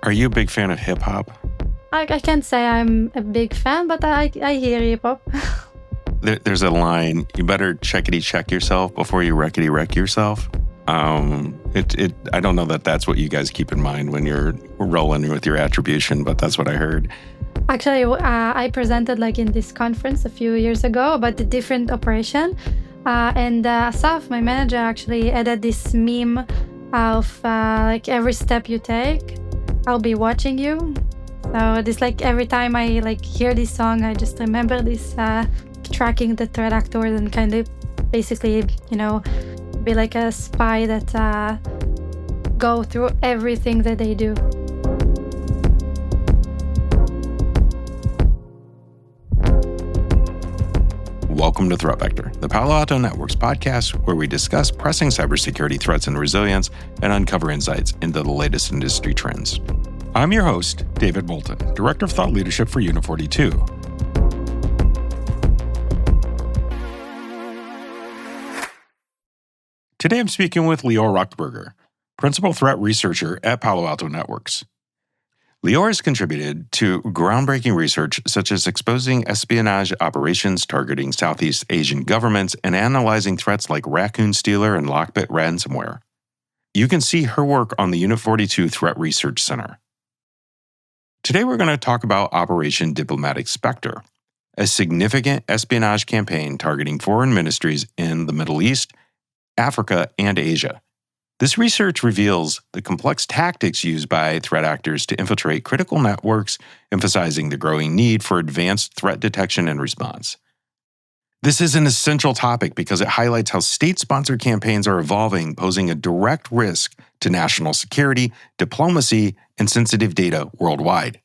Are you a big fan of hip hop? I can't say I'm a big fan, but I hear hip hop. There's a line, you better checkity check yourself before you wreckity wreck yourself. I don't know that that's what you guys keep in mind when you're rolling with your attribution, but that's what I heard. Actually, I presented in this conference a few years ago about the different operation. And Asaf, my manager, actually added this meme of every step you take, I'll be watching you. So this every time I hear this song, I just remember this tracking the threat actors and kind of basically, be like a spy that go through everything that they do. Welcome to Threat Vector, the Palo Alto Networks podcast where we discuss pressing cybersecurity threats and resilience and uncover insights into the latest industry trends. I'm your host, David Moulton, Director of Thought Leadership for Unit 42. Today I'm speaking with Lior Rochberger, Principal Threat Researcher at Palo Alto Networks. Lior has contributed to groundbreaking research such as exposing espionage operations targeting Southeast Asian governments and analyzing threats like Raccoon Stealer and Lockbit ransomware. You can see her work on the Unit 42 Threat Research Center. Today we're going to talk about Operation Diplomatic Specter, a significant espionage campaign targeting foreign ministries in the Middle East, Africa, and Asia. This research reveals the complex tactics used by threat actors to infiltrate critical networks, emphasizing the growing need for advanced threat detection and response. This is an essential topic because it highlights how state-sponsored campaigns are evolving, posing a direct risk to national security, diplomacy, and sensitive data worldwide.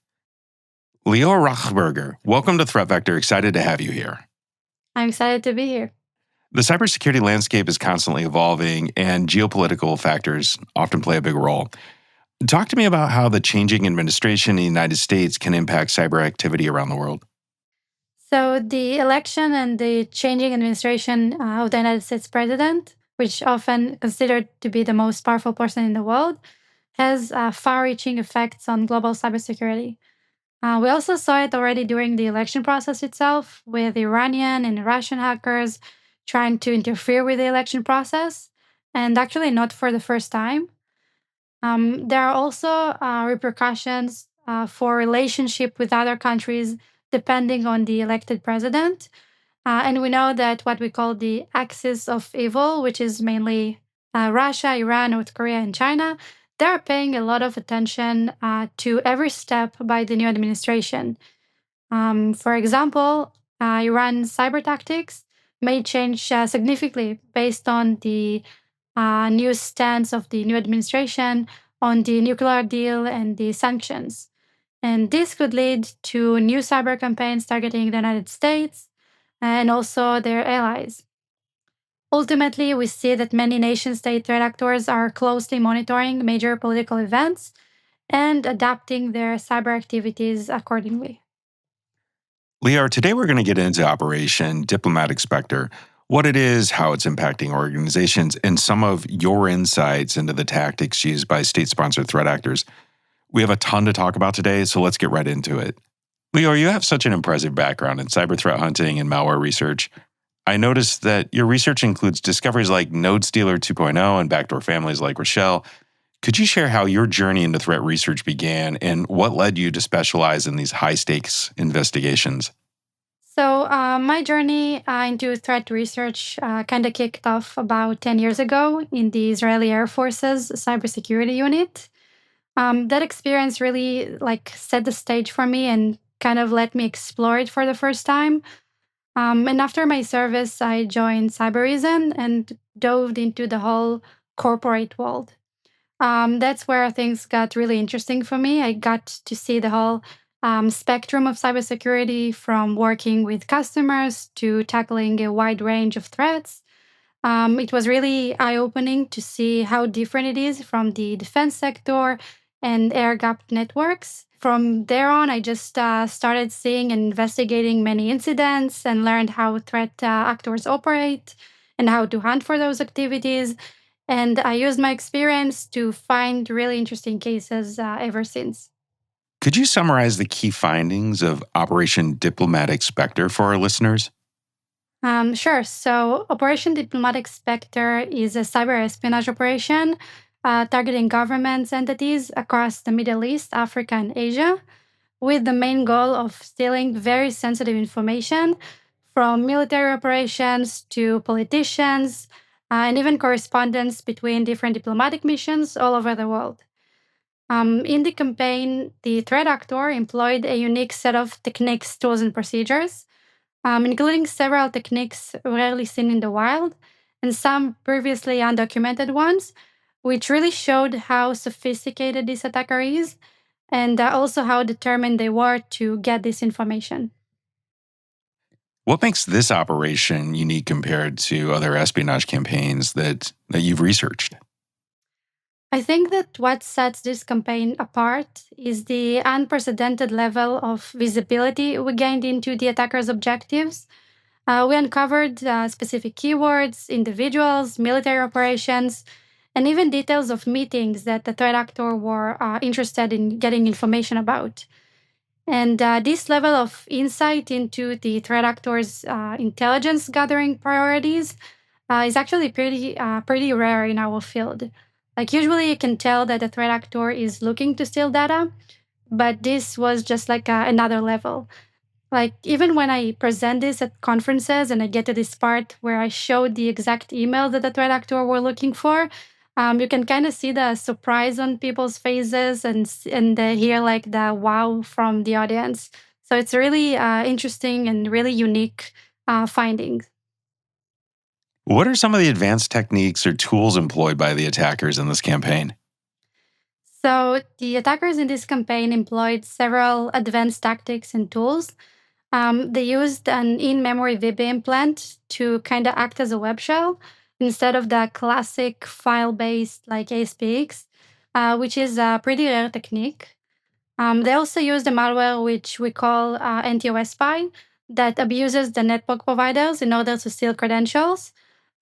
Lior Rochberger, welcome to Threat Vector. Excited to have you here. I'm excited to be here. The cybersecurity landscape is constantly evolving, and geopolitical factors often play a big role. Talk to me about how the changing administration in the United States can impact cyber activity around the world. So the election and the changing administration of the United States president, which often considered to be the most powerful person in the world, has far-reaching effects on global cybersecurity. We also saw it already during the election process itself, with Iranian and Russian hackers trying to interfere with the election process, and actually not for the first time. There are also repercussions for relationship with other countries depending on the elected president. And we know that what we call the axis of evil, which is mainly Russia, Iran, North Korea, and China, they're paying a lot of attention to every step by the new administration. For example, Iran's cyber tactics may change significantly based on the new stance of the new administration on the nuclear deal and the sanctions. And this could lead to new cyber campaigns targeting the United States and also their allies. Ultimately, we see that many nation-state threat actors are closely monitoring major political events and adapting their cyber activities accordingly. Lior, today we're going to get into Operation Diplomatic Specter, what it is, how it's impacting organizations, and some of your insights into the tactics used by state-sponsored threat actors. We have a ton to talk about today, so let's get right into it. Lior, you have such an impressive background in cyber threat hunting and malware research. I noticed that your research includes discoveries like Node Stealer 2.0 and backdoor families like Rochelle. Could you share how your journey into threat research began and what led you to specialize in these high-stakes investigations? So my journey into threat research kind of kicked off about 10 years ago in the Israeli Air Force's cybersecurity unit. That experience really set the stage for me and kind of let me explore it for the first time. And after my service, I joined Cybereason and dove into the whole corporate world. That's where things got really interesting for me. I got to see the whole spectrum of cybersecurity, from working with customers to tackling a wide range of threats. It was really eye-opening to see how different it is from the defense sector and air-gapped networks. From there on, I just started seeing and investigating many incidents and learned how threat actors operate and how to hunt for those activities. And I used my experience to find really interesting cases ever since. Could you summarize the key findings of Operation Diplomatic Specter for our listeners? Sure. So, Operation Diplomatic Specter is a cyber espionage operation targeting governments entities across the Middle East, Africa, and Asia, with the main goal of stealing very sensitive information from military operations to politicians and even correspondence between different diplomatic missions all over the world. In the campaign, the threat actor employed a unique set of techniques, tools, and procedures, including several techniques rarely seen in the wild and some previously undocumented ones, which really showed how sophisticated this attacker is and also how determined they were to get this information. What makes this operation unique compared to other espionage campaigns that you've researched? I think that what sets this campaign apart is the unprecedented level of visibility we gained into the attacker's objectives. We uncovered specific keywords, individuals, military operations, and even details of meetings that the threat actor were interested in getting information about. And this level of insight into the threat actor's intelligence gathering priorities is actually pretty rare in our field. Like usually, you can tell that the threat actor is looking to steal data, but this was just like another level. Like even when I present this at conferences and I get to this part where I show the exact email that the threat actor were looking for, you can kind of see the surprise on people's faces and hear like the wow from the audience. So it's really interesting and really unique findings. What are some of the advanced techniques or tools employed by the attackers in this campaign? So the attackers in this campaign employed several advanced tactics and tools. They used an in-memory VB implant to kind of act as a web shell instead of the classic file-based like ASPX, which is a pretty rare technique. They also use the malware, which we call NTOS spy, that abuses the network providers in order to steal credentials.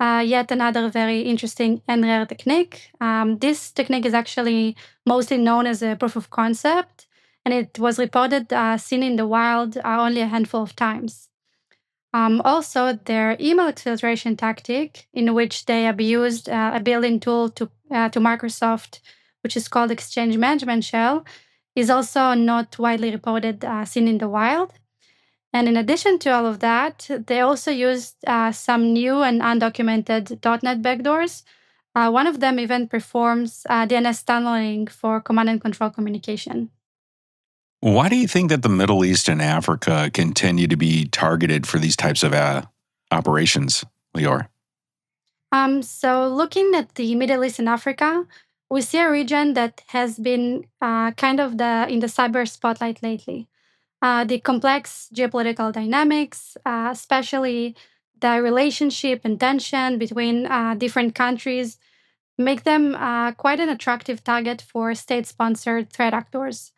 Yet another very interesting and rare technique. This technique is actually mostly known as a proof of concept, and it was reported seen in the wild only a handful of times. Also, their email exfiltration tactic, in which they abused a built-in tool to Microsoft, which is called Exchange Management Shell, is also not widely reported seen in the wild. And in addition to all of that, they also used some new and undocumented .NET backdoors. One of them even performs DNS tunneling for command and control communication. Why do you think that the Middle East and Africa continue to be targeted for these types of operations, Lior? So looking at the Middle East and Africa, we see a region that has been kind of in the cyber spotlight lately. The complex geopolitical dynamics, especially the relationship and tension between different countries, make them quite an attractive target for state sponsored threat actors.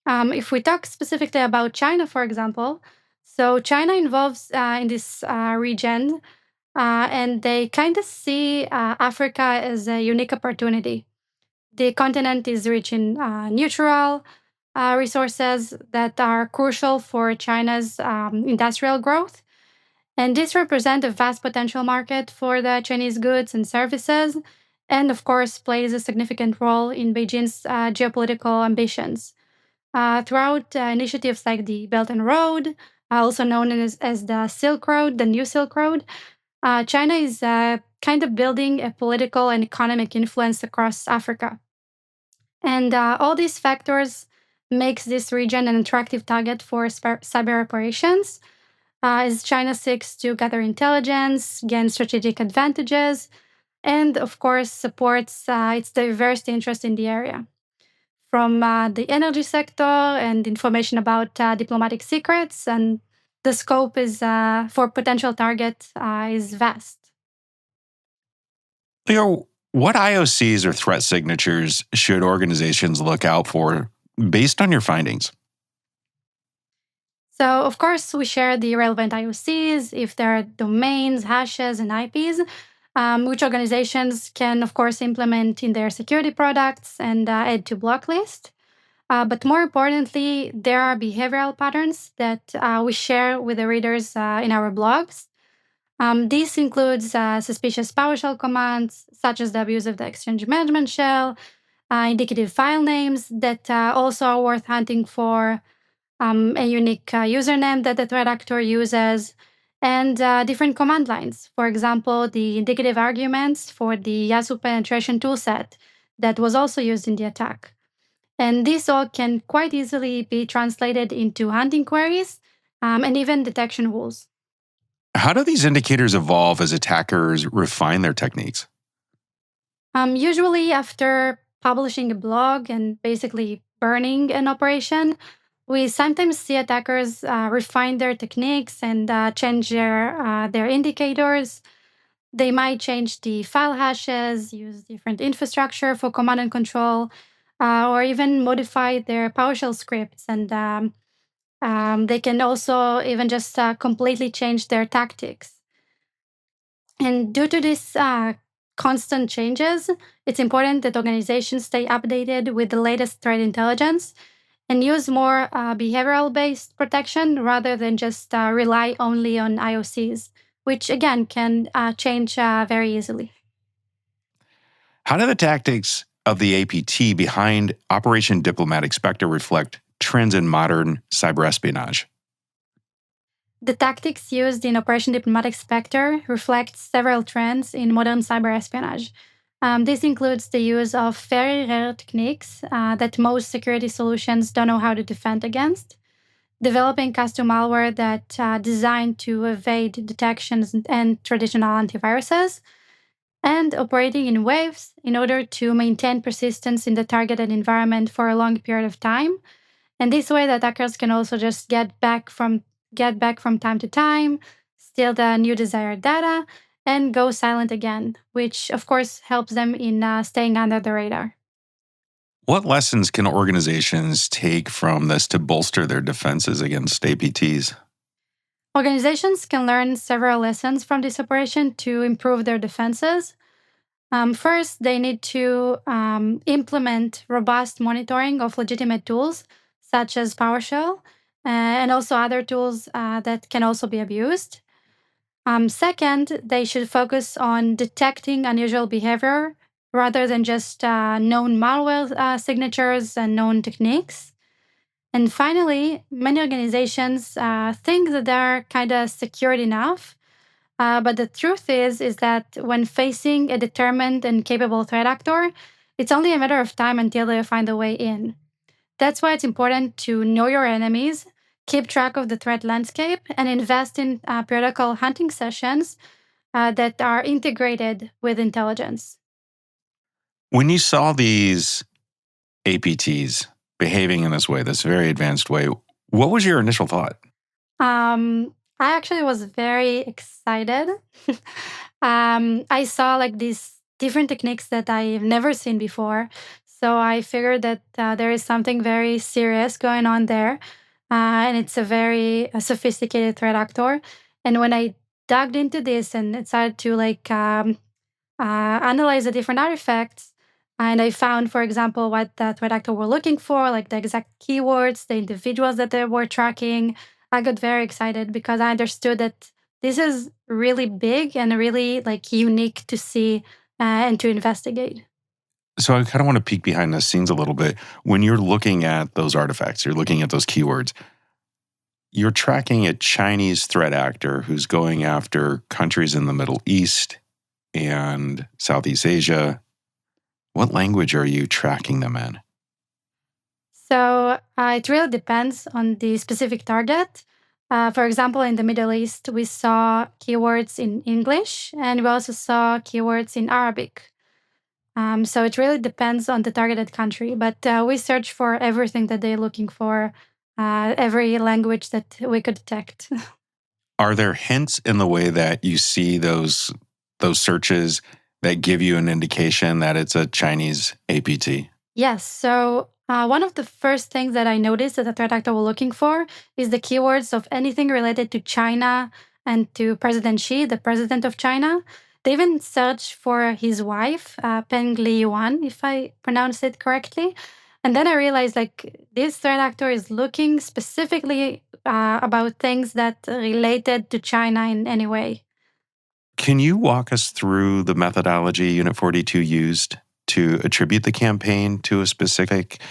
If we talk specifically about China, for example, so China involves in this region and they kind of see Africa as a unique opportunity. The continent is rich in natural resources that are crucial for China's industrial growth. And this represents a vast potential market for the Chinese goods and services, and of course, plays a significant role in Beijing's geopolitical ambitions. Throughout initiatives like the Belt and Road, also known as the Silk Road, the New Silk Road, China is kind of building a political and economic influence across Africa. And all these factors makes this region an attractive target for cyber operations as China seeks to gather intelligence, gain strategic advantages, and of course supports its diverse interest in the area. From the energy sector and information about diplomatic secrets, and the scope is for potential target is vast. Lior, what IOCs or threat signatures should organizations look out for based on your findings? So, of course, we share the relevant IOCs if there are domains, hashes, and IPs. which organizations can, of course, implement in their security products and add to block list. But more importantly, there are behavioral patterns that we share with the readers in our blogs. This includes suspicious PowerShell commands, such as the abuse of the exchange management shell, indicative file names that also are worth hunting for, a unique username that the threat actor uses, and different command lines. For example, the indicative arguments for the Yazoo penetration toolset that was also used in the attack. And this all can quite easily be translated into hunting queries and even detection rules. How do these indicators evolve as attackers refine their techniques? Usually, after publishing a blog and basically burning an operation, we sometimes see attackers refine their techniques and change their indicators. They might change the file hashes, use different infrastructure for command and control, or even modify their PowerShell scripts. And they can also even just completely change their tactics. And due to these constant changes, it's important that organizations stay updated with the latest threat intelligence and use more behavioral based protection rather than just rely only on IOCs, which again can change very easily. How do the tactics of the APT behind Operation Diplomatic Specter reflect trends in modern cyber espionage? The tactics used in Operation Diplomatic Specter reflect several trends in modern cyber espionage. This includes the use of very rare techniques that most security solutions don't know how to defend against, developing custom malware that designed to evade detections and traditional antiviruses, and operating in waves in order to maintain persistence in the targeted environment for a long period of time. And this way, the attackers can also just get back from time to time, steal the new desired data, and go silent again, which of course helps them in staying under the radar. What lessons can organizations take from this to bolster their defenses against APTs? Organizations can learn several lessons from this operation to improve their defenses. First, they need to implement robust monitoring of legitimate tools, such as PowerShell, and also other tools that can also be abused. Second, they should focus on detecting unusual behavior rather than just known malware signatures and known techniques. And finally, many organizations think that they're kind of secured enough, but the truth is that when facing a determined and capable threat actor, it's only a matter of time until they find a way in. That's why it's important to know your enemies, keep track of the threat landscape, and invest in periodical hunting sessions that are integrated with intelligence. When you saw these APTs behaving in this way, this very advanced way, what was your initial thought? I actually was very excited. I saw like these different techniques that I've never seen before. So I figured that there is something very serious going on there. And it's a very sophisticated threat actor. And when I dug into this and started to analyze the different artifacts, and I found, for example, what the threat actor were looking for, like the exact keywords, the individuals that they were tracking. I got very excited because I understood that this is really big and really like unique to see and to investigate. So I kind of want to peek behind the scenes a little bit. When you're looking at those artifacts, you're looking at those keywords, you're tracking a Chinese threat actor who's going after countries in the Middle East and Southeast Asia. What language are you tracking them in? So it really depends on the specific target. For example, in the Middle East, we saw keywords in English and we also saw keywords in Arabic. So it really depends on the targeted country, but we search for everything that they're looking for, every language that we could detect. Are there hints in the way that you see those searches that give you an indication that it's a Chinese APT? Yes. So one of the first things that I noticed that the threat actor were looking for is the keywords of anything related to China and to President Xi, the president of China. They even searched for his wife, Peng Liyuan, if I pronounce it correctly. And then I realized this threat actor is looking specifically about things that related to China in any way. Can you walk us through the methodology Unit 42 used to attribute the campaign to a specific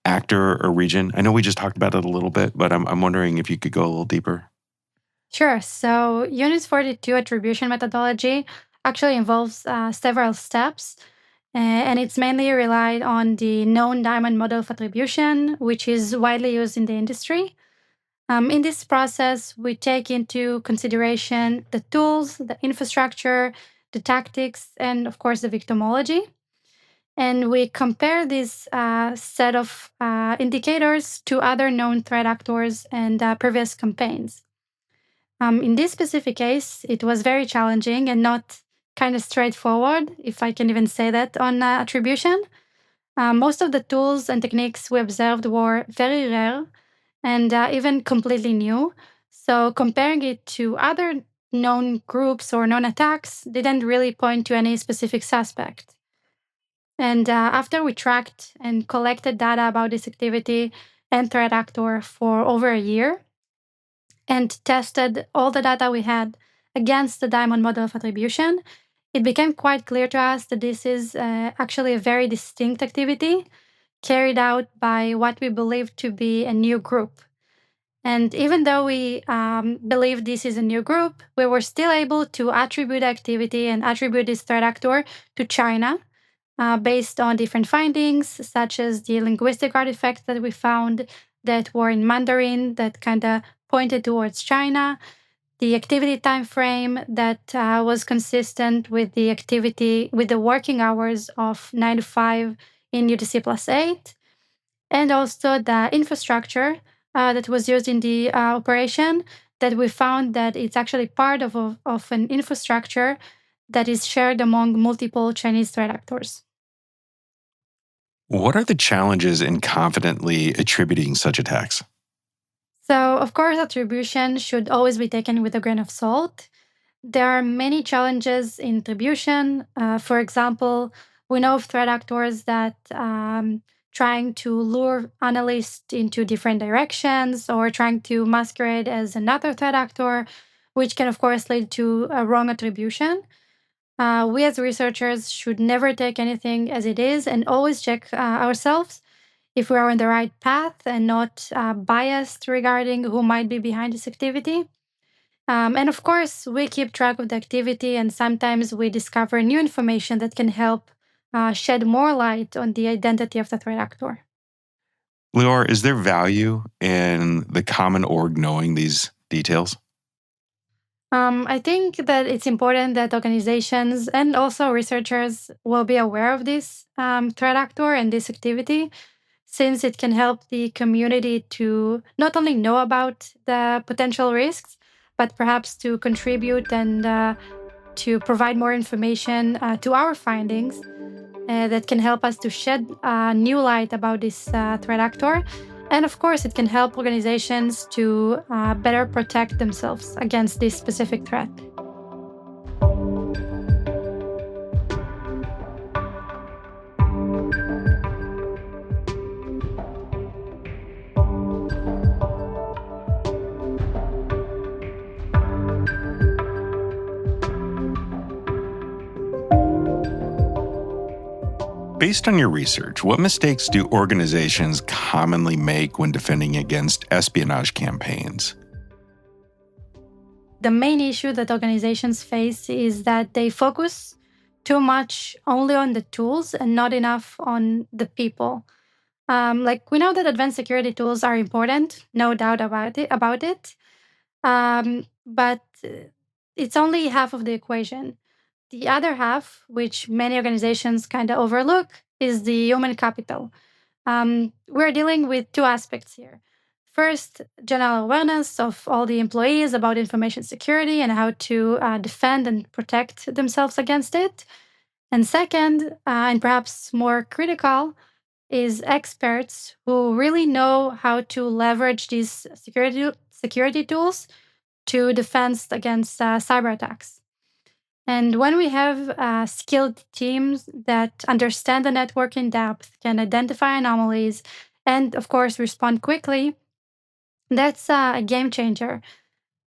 actor or region? I know we just talked about it a little bit, but I'm wondering if you could go a little deeper. Sure. So, Unit 42 attribution methodology actually involves several steps, and it's mainly relied on the known diamond model of attribution, which is widely used in the industry. In this process, we take into consideration the tools, the infrastructure, the tactics, and of course, the victimology. And we compare this set of indicators to other known threat actors and previous campaigns. In this specific case, it was very challenging and not kind of straightforward, if I can even say that, on attribution. Most of the tools and techniques we observed were very rare and even completely new. So comparing it to other known groups or known attacks didn't really point to any specific suspect. And after we tracked and collected data about this activity and threat actor for over a year and tested all the data we had against the diamond model of attribution, it became quite clear to us that this is actually a very distinct activity carried out by what we believe to be a new group. And even though we believe this is a new group, we were still able to attribute activity and attribute this threat actor to China based on different findings, such as the linguistic artifacts that we found that were in Mandarin that kind of pointed towards China, the activity time frame that was consistent with the activity with the working hours of 9 to 5 in UTC plus 8, and also the infrastructure that was used in the operation, that we found that it's actually part of an infrastructure that is shared among multiple Chinese threat actors. What are the challenges in confidently attributing such attacks? So, of course, attribution should always be taken with a grain of salt. There are many challenges in attribution. For example, we know of threat actors that trying to lure analysts into different directions or trying to masquerade as another threat actor, which can, of course, lead to a wrong attribution. We as researchers should never take anything as it is and always check ourselves if we are on the right path and not biased regarding who might be behind this activity. And of course, we keep track of the activity, and sometimes we discover new information that can help shed more light on the identity of the threat actor. Lior, is there value in the common org knowing these details? I think that it's important that organizations and also researchers will be aware of this threat actor and this activity, since it can help the community to not only know about the potential risks, but perhaps to contribute and to provide more information to our findings that can help us to shed new light about this threat actor. And of course, it can help organizations to better protect themselves against this specific threat. Based on your research, what mistakes do organizations commonly make when defending against espionage campaigns? The main issue that organizations face is that they focus too much only on the tools and not enough on the people. We know that advanced security tools are important, no doubt about it. But it's only half of the equation. The other half, which many organizations kind of overlook, is the human capital. We're dealing with two aspects here. First, general awareness of all the employees about information security and how to defend and protect themselves against it. And second, and perhaps more critical, is experts who really know how to leverage these security tools to defend against cyber attacks. And when we have skilled teams that understand the network in depth, can identify anomalies, and of course respond quickly, that's a game changer.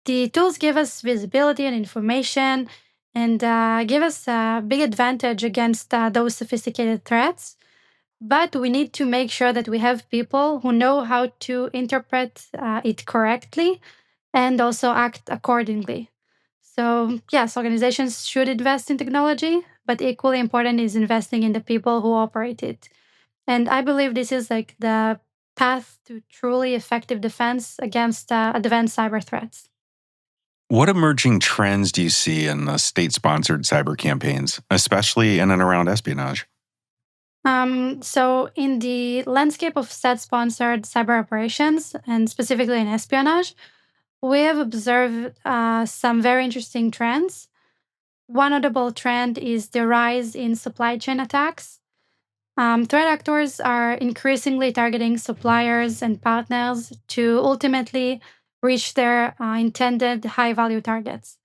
The tools give us visibility and information and give us a big advantage against those sophisticated threats. But we need to make sure that we have people who know how to interpret it correctly and also act accordingly. So, yes, organizations should invest in technology, but equally important is investing in the people who operate it. And I believe this is like the path to truly effective defense against advanced cyber threats. What emerging trends do you see in the state sponsored cyber campaigns, especially in and around espionage? So, in the landscape of state sponsored cyber operations, and specifically in espionage, we have observed some very interesting trends. One notable trend is the rise in supply chain attacks. Threat actors are increasingly targeting suppliers and partners to ultimately reach their intended high value targets.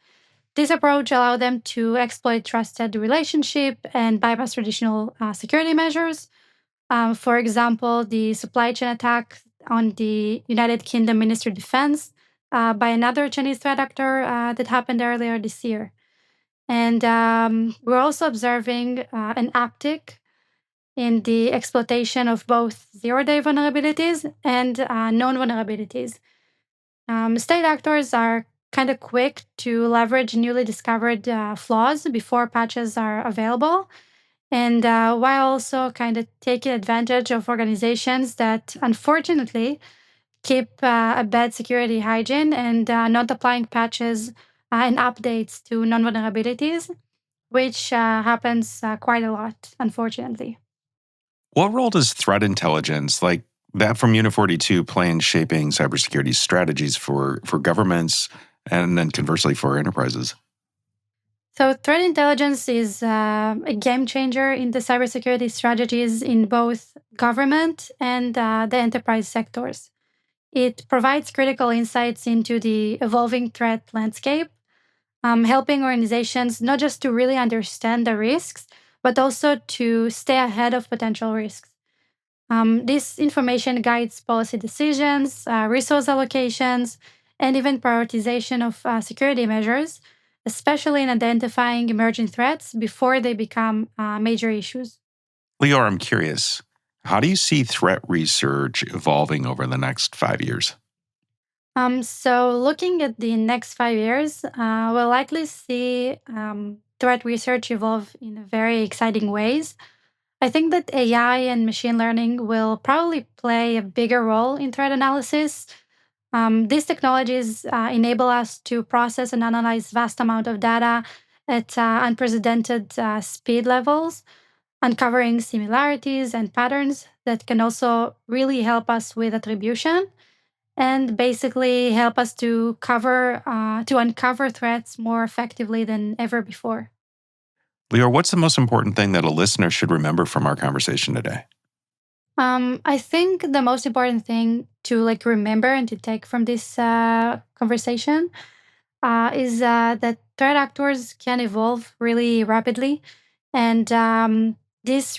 This approach allows them to exploit trusted relationship and bypass traditional security measures. For example, the supply chain attack on the United Kingdom Ministry of Defense by another Chinese threat actor that happened earlier this year. And we're also observing an uptick in the exploitation of both zero day vulnerabilities and known vulnerabilities. State actors are kind of quick to leverage newly discovered flaws before patches are available, and while also kind of taking advantage of organizations that unfortunately keep a bad security hygiene and not applying patches and updates to non vulnerabilities, which happens quite a lot, unfortunately. What role does threat intelligence, like that from Unit 42, play in shaping cybersecurity strategies for governments and then conversely for enterprises? So, threat intelligence is a game changer in the cybersecurity strategies in both government and the enterprise sectors. It provides critical insights into the evolving threat landscape, helping organizations not just to really understand the risks, but also to stay ahead of potential risks. This information guides policy decisions, resource allocations, and even prioritization of security measures, especially in identifying emerging threats before they become major issues. Lior, I'm curious. How do you see threat research evolving over the next 5 years? So, looking at the next 5 years, we'll likely see threat research evolve in very exciting ways. I think that AI and machine learning will probably play a bigger role in threat analysis. These technologies enable us to process and analyze vast amount of data at unprecedented speed levels, uncovering similarities and patterns that can also really help us with attribution and basically help us to uncover threats more effectively than ever before. Lior, what's the most important thing that a listener should remember from our conversation today? I think the most important thing to like remember and to take from this conversation is that threat actors can evolve really rapidly, and this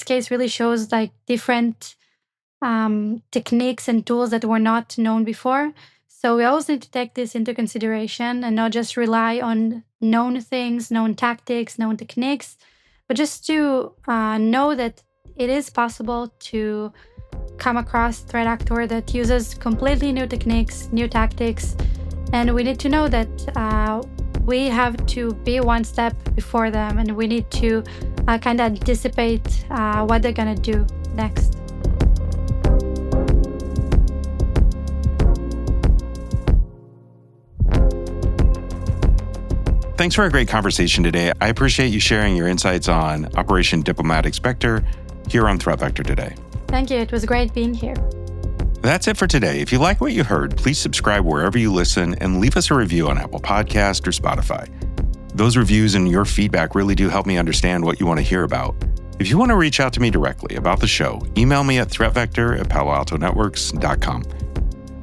case really shows like different techniques and tools that were not known before. So we always need to take this into consideration and not just rely on known things, known tactics, known techniques, but just to know that it is possible to come across threat actor that uses completely new techniques, new tactics, and we need to know that we have to be one step before them, and we need to kind of anticipate what they're gonna do next. Thanks for a great conversation today. I appreciate you sharing your insights on Operation Diplomatic Specter here on Threat Vector today. Thank you. It was great being here. That's it for today. If you like what you heard, please subscribe wherever you listen and leave us a review on Apple Podcast or Spotify. Those reviews and your feedback really do help me understand what you want to hear about. If you want to reach out to me directly about the show, email me at threatvector@paloaltonetworks.com.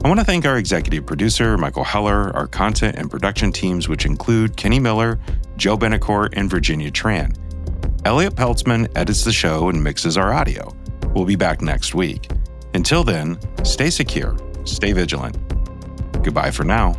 I want to thank our executive producer, Michael Heller, our content and production teams, which include Kenny Miller, Joe Benacourt, and Virginia Tran. Elliot Peltzman edits the show and mixes our audio. We'll be back next week. Until then, stay secure, stay vigilant. Goodbye for now.